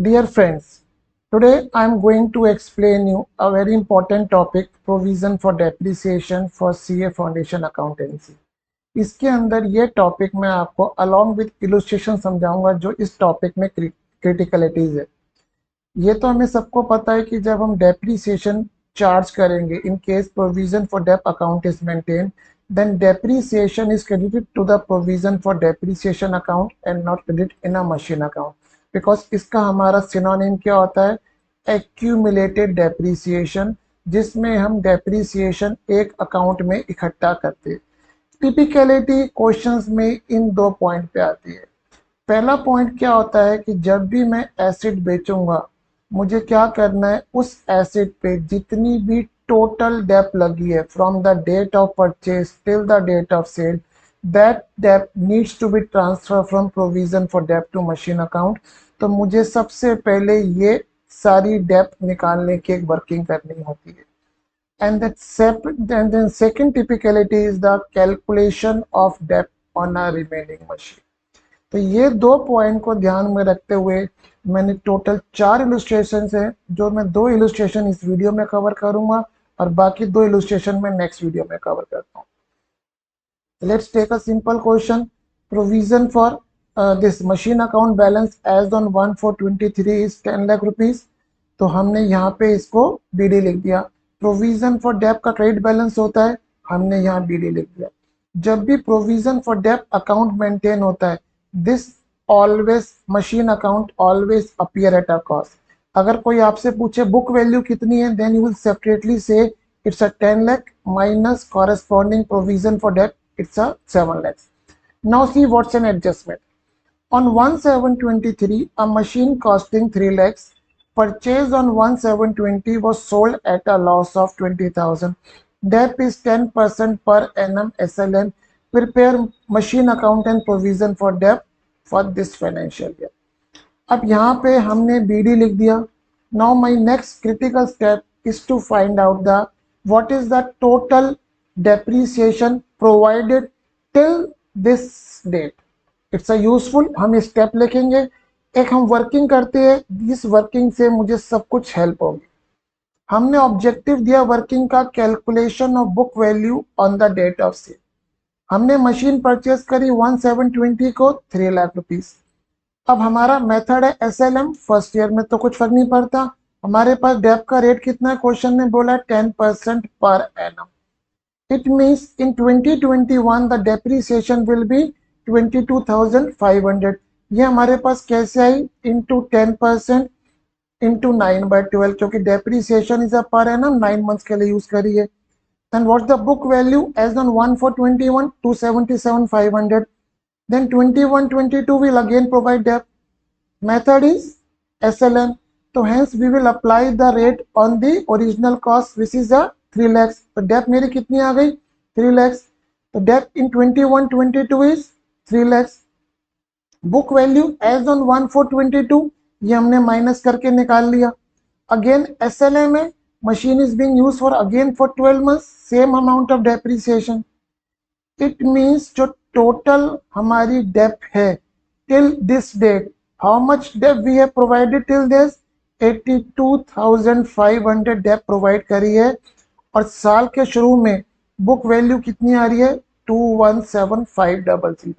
Dear friends, today I am going to explain you a very important topic, provision for depreciation for CA Foundation Accountancy. इसके अंदर ये topic मैं आपको along with illustration समझाऊंगा जो इस टॉपिक में क्रिटिकलिटीज है। ये तो हमें सबको पता है कि जब हम डेप्रीसिएशन चार्ज करेंगे in case provision for dep account is maintain, then depreciation is credited to the provision for depreciation account and not credit in a machine account, because इसका हमारा सिनोनिम क्या होता है, accumulated depreciation, जिसमें हम depreciation एक account में इकट्ठा करते हैं। टिपिकलिटी क्वेश्चंस में इन दो पॉइंट पे आती है। पहला पॉइंट क्या होता है कि जब भी मैं एसेट बेचूंगा मुझे क्या करना है, उस एसेट पे जितनी भी टोटल डेप लगी है from the date of purchase till the date of sale, that dep needs to be transfer from provision for dep to machine account. तो मुझे सबसे पहले ये सारी डेप निकालने की एक वर्किंग करनी होती है। And then second typicality is the calculation of debt on a remaining machine. तो ये दो पॉइंट को ध्यान में रखते हुए मैंने टोटल 4 इलस्ट्रेशन है, जो मैं 2 इलस्ट्रेशन इस वीडियो में कवर करूंगा और बाकी 2 इलस्ट्रेशन में नेक्स्ट वीडियो में कवर करता हूँ। Let's take a simple question. Provision for this machine account balance as on 1/4/23 is 10 lakh rupees. तो हमने यहाँ पे इसको बीडी लिख दिया। प्रोविजन फॉर डेप का क्रेडिट बैलेंस होता है, हमने यहाँ बीडी लिख दिया। जब भी provision for dep account maintain होता है, this always machine account always appear at a cost. अगर कोई आपसे पूछे बुक वैल्यू कितनी है, then you will separately say it's a 10 lakh minus corresponding provision for dep, it's a 7 lakhs. Now see what's an adjustment. On 1/7/23, a machine costing 3 lakhs purchased on 1/7/20 was sold at a loss of 20,000. DEP is 10% per annum SLN. Prepare machine account and provision for DEP for this financial year. अब यहाँ पे हमने BD लिख दिया। Now my next critical step is to find out the what is the total depreciation provided till this date. It's a useful, हम step लिखेंगे, एक हम वर्किंग करते हैं, इस वर्किंग से मुझे सब कुछ हेल्प होगी। हमने ऑब्जेक्टिव दिया वर्किंग का, calculation of book value on the date of sale. हमने मशीन परचेज करी 1/7/20 को 3 लाख रुपीज। अब हमारा मेथड है SLM, फर्स्ट ईयर में तो कुछ फर्क नहीं पड़ता। हमारे पास डेप का रेट कितना है, क्वेश्चन में बोला 10% per annum. It means in 2021 the depreciation will be 22,500. ये हमारे पास कैसे आई, into 10% into 9/12, क्योंकि depreciation is a per annum 9 months के लिए यूज करी है। Then what's the book value as on 1/4/21? 277,500. Then 21/22 will again provide debt. Method is SLM. तो hence we will apply the rate on the original cost which is a 3 lakhs. तो dep मेरी कितनी आ गई, 3 lakhs. तो dep in 21/22 is 3 lakhs. Book value as on 1/4/22 ये हमने माइनस करके निकाल लिया। अगेन SLM में machine is being used for again for 12 months, same amount of depreciation. It means जो टोटल हमारी डेप है till this date, how much dep we have provided till this, 82,500 dep provide करी है। और साल के शुरू में बुक वैल्यू कितनी आ रही है, 217,500।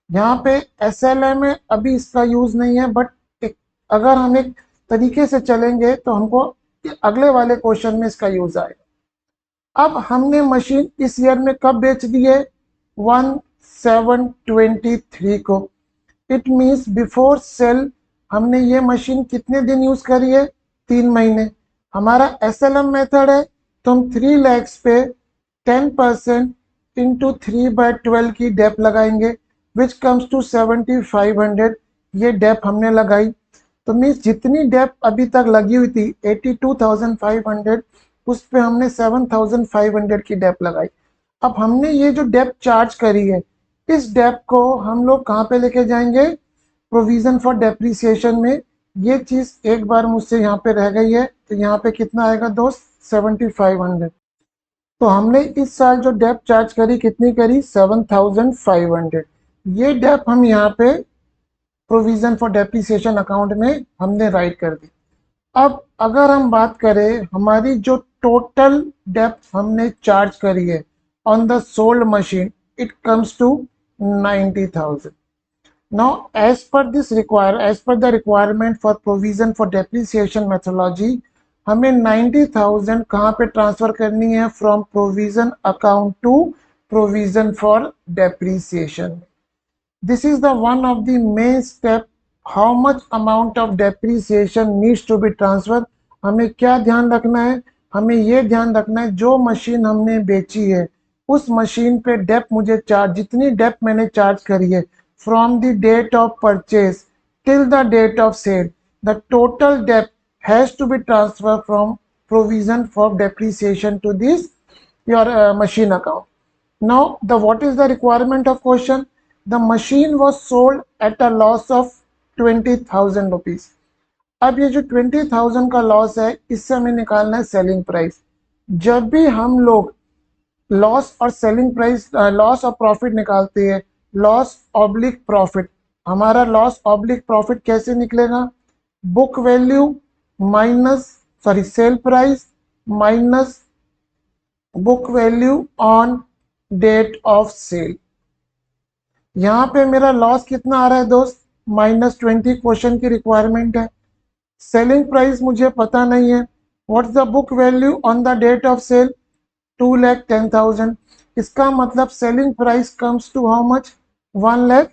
यहाँ पे SLM में अभी इसका यूज नहीं है, बट अगर हम एक तरीके से चलेंगे तो हमको अगले वाले क्वेश्चन में इसका यूज आएगा। अब हमने मशीन इस ईयर में कब बेच दी है, 1/7/23 को। इट मीन्स बिफोर सेल हमने ये मशीन कितने दिन यूज करी है, 3 महीने। हमारा SLM मेथड है, तो हम 3 lakhs पे 10% इंटू 3/12 की डेप लगाएंगे, विच कम्स टू 7,500। ये डेप हमने लगाई, तो मीन्स जितनी डेप अभी तक लगी हुई थी 82,500, उस पे हमने 7,500 की डेप लगाई। अब हमने ये जो डेप चार्ज करी है, इस डेप को हम लोग कहाँ पे लेके जाएंगे, प्रोविजन फॉर डेप्रिसिएशन में। ये चीज एक बार मुझसे यहाँ पे रह गई है, तो यहाँ पे कितना आएगा दोस्त, 7,500। तो हमने इस साल जो डेप चार्ज करी कितनी करी, 7,500। ये डेप हम यहाँ पे प्रोविजन फॉर डेप्रिसिएशन अकाउंट में हमने राइट कर दी। अब अगर हम बात करें हमारी जो टोटल डेप्थ हमने चार्ज करी है on the sold machine, it comes to 90,000। Now, as per the requirement for provision for depreciation methodology, हमें 90,000 कहाँ पे ट्रांसफर करनी है? From provision account to provision for depreciation. This is the one of the main step. How much amount of depreciation needs to be transfer? हमें क्या ध्यान रखना है? हमें ये ध्यान रखना है जो मशीन हमने बेची है उस मशीन पे डेप मुझे चार्ज, जितनी डेप मैंने चार्ज करी है from the date of purchase till the date of sale, the total debt has to be transferred from provision for depreciation to this your machine account. Now, what is the requirement of question? The machine was sold at a loss of 20,000 rupees. अब ये जो 20,000 का loss है इससे हमें निकालना है selling price. जब भी हम लोग लॉस और सेलिंग प्राइस, लॉस और प्रॉफिट निकालते हैं, लॉस ऑब्लिक प्रॉफिट, हमारा लॉस ऑब्लिक प्रॉफिट कैसे निकलेगा? Book value minus sale price minus book value on date of sale. यहां पे मेरा लॉस कितना आ रहा है दोस्त? -20 क्वेश्चन की रिक्वायरमेंट है। सेलिंग प्राइस मुझे पता नहीं है। What's the book value on the date of sale? 2,10,000। इसका मतलब selling price comes to how much? 1 lakh.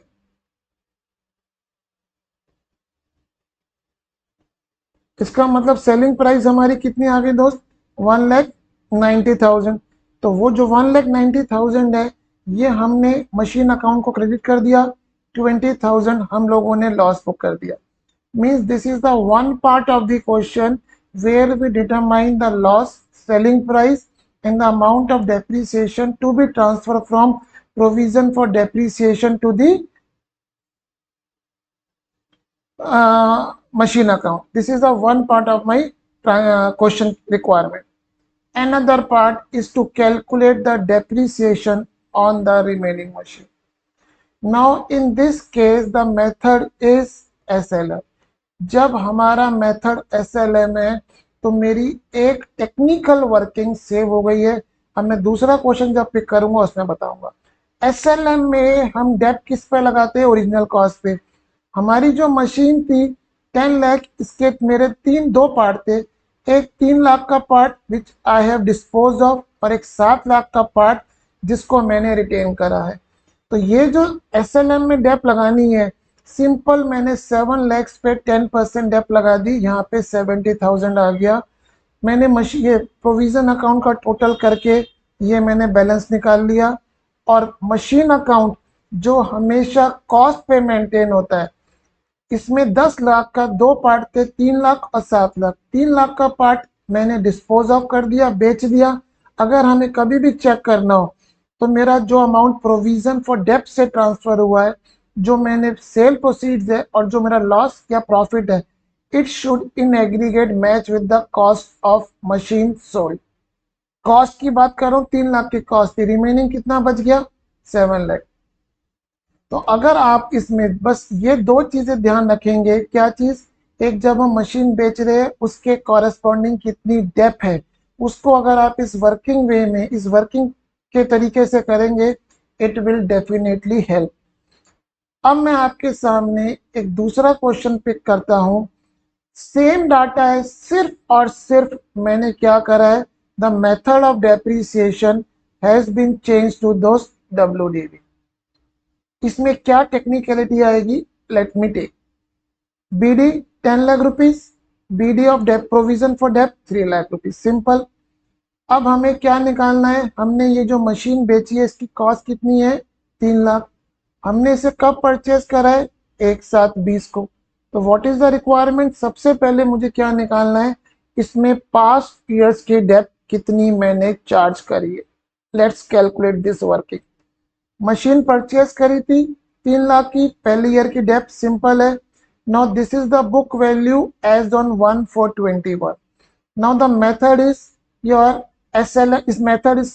इसका मतलब सेलिंग प्राइस हमारी कितनी आ गई दोस्त? 1,90,000। तो वो जो 1,90,000 है ये हमने मशीन अकाउंट को क्रेडिट कर दिया, 20,000 हम लोगों ने लॉस बुक कर दिया। Means this is the one part of the question where we determine the loss, selling price and the amount of depreciation to be transferred from provision for depreciation to the machine account. This is the one part of my question requirement. Another part is to calculate the depreciation on the remaining machine. Now in this case the method is SLM. जब हमारा method SLM है तो मेरी एक technical working save हो गई है। अब मैं दूसरा क्वेश्चन जब पिक करूंगा उसमें बताऊंगा। SLM में हम डेप किस पे लगाते हैं? ओरिजिनल कॉस्ट पे। हमारी जो मशीन थी 10 लाख, इसके मेरे दो पार्ट थे। एक 3 लाख का part which I have dispose of और एक 7 लाख का पार्ट जिसको मैंने रिटेन करा है। तो ये जो SLM में डेप लगानी है सिंपल, मैंने 7 लाख पे 10% डेप लगा दी, यहाँ पे 70,000 आ गया। मैंने ये प्रोविजन अकाउंट का टोटल करके ये मैंने बैलेंस निकाल लिया। और मशीन अकाउंट जो हमेशा कॉस्ट पे मेंटेन होता है, इसमें 10 लाख का दो पार्ट थे, 3 लाख और 7 लाख। 3 लाख का पार्ट मैंने डिस्पोज ऑफ कर दिया, बेच दिया। अगर हमें कभी भी चेक करना हो तो मेरा जो अमाउंट प्रोविजन फॉर डेप्ट से ट्रांसफर हुआ है, जो मैंने सेल प्रोसीड्स है और जो मेरा लॉस या प्रॉफिट है, it should in aggregate match with the cost of machine sold. Cost की बात करो 3 लाख की कॉस्ट थी, रिमेनिंग कितना बच गया? 7 लाख। तो अगर आप इसमें बस ये दो चीजें ध्यान रखेंगे, क्या चीज? एक, जब हम मशीन बेच रहे हैं उसके कॉरेस्पॉन्डिंग कितनी डेप्थ है, उसको अगर आप इस वर्किंग वे में, इस वर्किंग के तरीके से करेंगे, इट विल डेफिनेटली हेल्प। अब मैं आपके सामने एक दूसरा क्वेश्चन पिक करता हूं। सेम डाटा है, सिर्फ और सिर्फ मैंने क्या करा है? The method of depreciation has been change to दोस्त WDV। इसमें क्या टेक्निकलिटी आएगी? Let me take BD 10 lakh rupees, BD of dep provision for dep 3 lakh rupees, simple. अब हमें क्या निकालना है? हमने ये जो मशीन बेची है इसकी कॉस्ट कितनी है? 3 लाख। हमने इसे कब परचेज करा है? 1/7/20 को। तो व्हाट इज द रिक्वायरमेंट? सबसे पहले मुझे क्या निकालना है? इसमें पास्ट ईयर्स की डेप्थ कितनी मैंने चार्ज करी है। Let's calculate this working. Machine purchase करी थी 3 लाख की, पहले ईयर की डेप्थ सिंपल है। Now this is the book value as on 1/4/21। Now the method is your SLM, this method is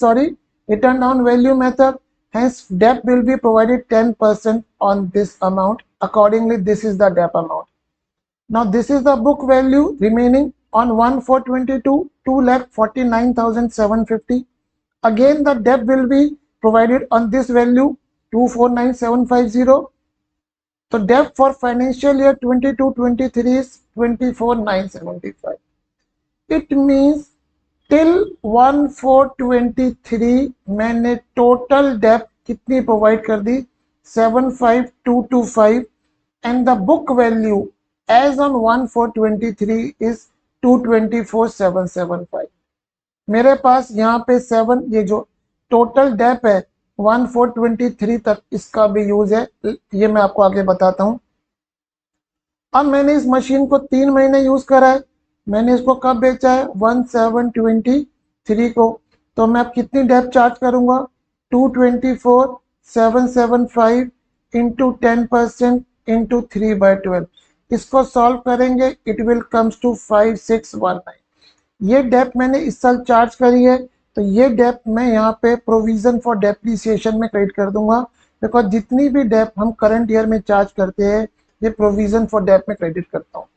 return down value method. Hence debt will be provided 10% on this amount Accordingly, this is the debt amount. Now this is the book value remaining on 1/4/22, 2,49,750. Again the debt will be provided on this value 249,750. So debt for financial year 22-23 is 24,975. It means till 1/4/23 मैंने total debt कितनी provide कर दी 75,225 and the book value as on 1/4/23 is 224,775. मेरे पास यहाँ पे 7 ये जो total Depp है 1/4/23 तक इसका भी यूज है, ये मैं आपको आगे बताता हूँ। अब मैंने इस मशीन को 3 महीने यूज करा है, मैंने इसको कब बेचा है 1/7/23 को, तो मैं अब कितनी डेप चार्ज करूंगा 224,775 इंटू 10% इंटू 3/12। इसको सॉल्व करेंगे इट विल कम्स टू 5619। ये डेप मैंने इस साल चार्ज करी है, तो ये डेप मैं यहाँ पे प्रोविजन फॉर डेप्रिसिएशन में क्रेडिट कर दूंगा, बिकॉज जितनी भी डेप हम करंट ईयर में चार्ज करते हैं ये प्रोविजन फॉर डेप में क्रेडिट करता हूँ।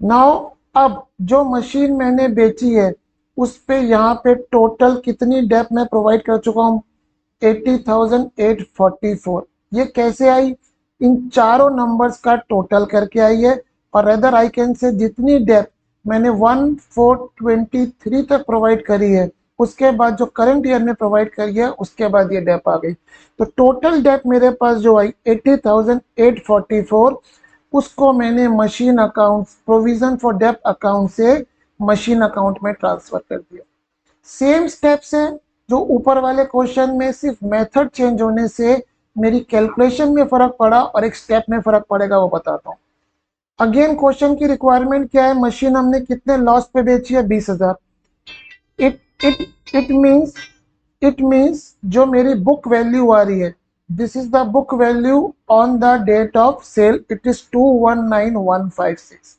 नाउ अब जो मशीन मैंने बेची है उस पे यहाँ पे टोटल कितनी डेप मैं प्रोवाइड कर चुका हूँ 80,844। ये कैसे आई, इन चारों नंबर्स का टोटल करके आई है, और अदर आई कैन से जितनी डेप मैंने 1/4/23 तक प्रोवाइड करी है उसके बाद जो करंट ईयर में प्रोवाइड करी है उसके बाद ये डेप आ गई। तो टोटल डेप मेरे पास जो आई 80,844, उसको मैंने machine account provision for dep account से मशीन अकाउंट में ट्रांसफर कर दिया। सेम स्टेप्स है जो ऊपर वाले क्वेश्चन में, सिर्फ मेथड चेंज होने से मेरी कैलकुलेशन में फर्क पड़ा और एक स्टेप में फर्क पड़ेगा वो बताता हूँ। अगेन क्वेश्चन की रिक्वायरमेंट क्या है, मशीन हमने कितने लॉस पे बेची है 20,000। इट मीन्स जो मेरी बुक वैल्यू आ रही है, this is the book value on the date of sale, it is 219,156।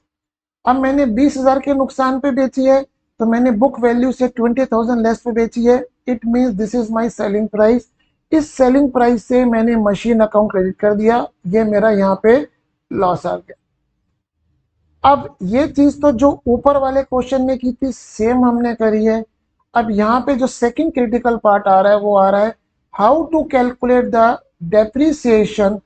अब मैंने 20,000 के नुकसान पे बेची है तो मैंने बुक वैल्यू से 20,000 लेस पे बेची है, it means this is my selling price. इस सेलिंग प्राइस से मैंने मशीन अकाउंट क्रेडिट कर दिया, ये मेरा यहाँ पे लॉस आ गया। अब ये चीज तो जो ऊपर वाले क्वेश्चन में की थी सेम हमने करी है। अब यहाँ पे जो सेकंड क्रिटिकल पार्ट आ रहा है वो आ रहा है how to calculate the depreciation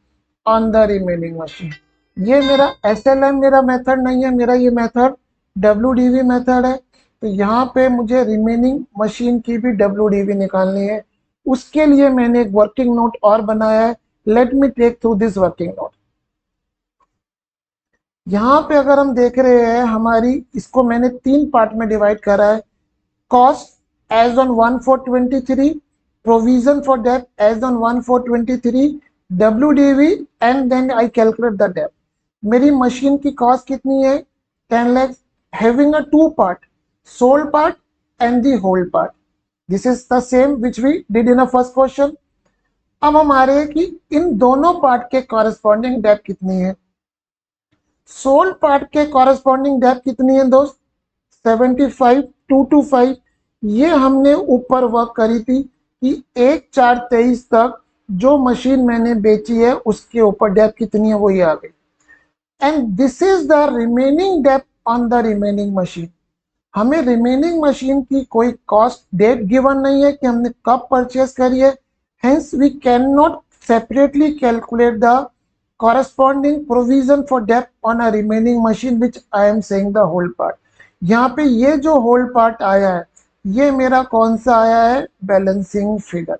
on the remaining machine. ये मेरा SLM मेरा मेथड नहीं है, मेरा ये मेथड WDV मेथड है। तो यहाँ पे मुझे रिमेनिंग मशीन की भी WDV निकालनी है, उसके लिए मैंने एक वर्किंग नोट और बनाया है। Let me take through this working note. यहाँ पे अगर हम देख रहे हैं हमारी, इसको मैंने 3 पार्ट में डिवाइड करा है। Cost as on 1/4/23, provision for dep as on 1/4/23, WDV and then I calculate the dep. मेरी मशीन की कॉस्ट कितनी है 10 lakh, having a 2 part, sold part and the hold part. This is the same which we did in a first question. अब हम आ रहे हैं कि इन दोनों पार्ट के कॉरेस्पॉन्डिंग डेप कितनी है। सोल्ड पार्ट के कॉरेस्पॉन्डिंग डेप कितनी है दोस्त 75,225। ये हमने ऊपर वर्क करी थी कि 1/4/23 तक जो मशीन मैंने बेची है उसके ऊपर डेप कितनी है वो ये आ गई। And this is the remaining dep on the remaining machine. हमें रिमेनिंग मशीन की कोई कॉस्ट डेट गिवन नहीं है कि हमने कब परचेस करी है, hence we can not separately calculate the corresponding provision for debt on a remaining machine which I am saying the whole part। यहाँ पे ये जो whole part आया है ये मेरा कौन सा आया है बैलेंसिंग फिगर।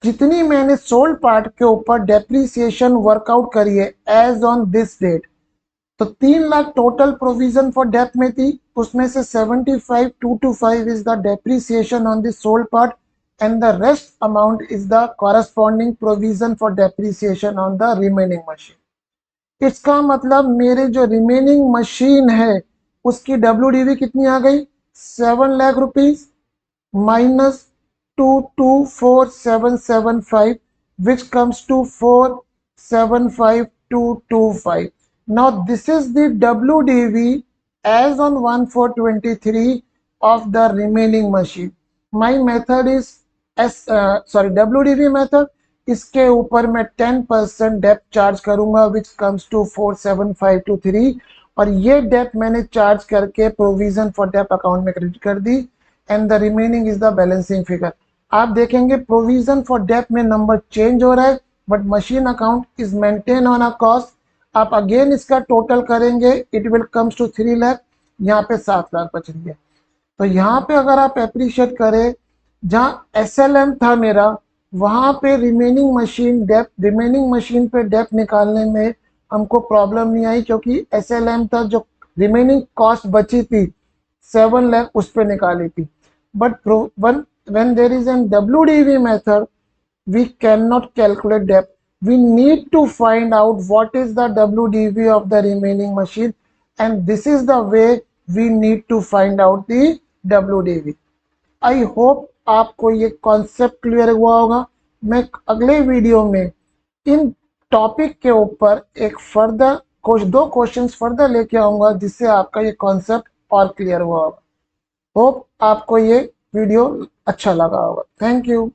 जितनी मैंने सोल्ड पार्ट के ऊपर डेप्रिसिएशन वर्कआउट करी है एज ऑन दिस डेट, तो 3 lakh total provision for dep में थी, उसमें से 75,225 is the depreciation on the sold part and the rest amount is the corresponding provision for depreciation on the remaining machine। इसका मतलब मेरे जो रिमेनिंग मशीन है उसकी WDV कितनी आ गई 7 lakh rupees minus 224,775 which comes to 475,225। now this is the WDV as on 1/4/23 of the remaining machine। my method is WDV method इसके ऊपर मैं 10% डेप्थ चार्ज करूंगा विच कम्स टू 47523 और ये डेप्थ मैंने चार्ज करके प्रोविजन फॉर डेप्थ अकाउंट में credit कर दी and the remaining is the balancing figure. आप देखेंगे प्रोविजन फॉर डेप्थ में नंबर चेंज हो रहा है but machine account is maintain on a cost. आप अगेन इसका टोटल करेंगे it will comes to 3 lakh, यहाँ पे 7 लाख बच रही है। तो यहाँ पे अगर आप अप्रिशिएट करें जहाँ एसएलएम था मेरा वहां पे रिमेनिंग मशीन पे डेप्थ निकालने में हमको प्रॉब्लम नहीं आई क्योंकि एसएलएम था जो रिमेनिंग कॉस्ट बची थी 7 लाख उस पे निकाली थी। But when there is an WDV method we cannot calculate depth. We need to find out what is the WDV of the remaining machine and this is the way we need to find out the WDV. I hope आपको ये concept clear हुआ होगा। मैं अगले video में इन topic के ऊपर एक फर्दर दो क्वेश्चंस फर्दर लेके आऊंगा जिससे आपका ये कॉन्सेप्ट और क्लियर हुआ होगा। होप आपको ये वीडियो अच्छा लगा होगा। Thank you.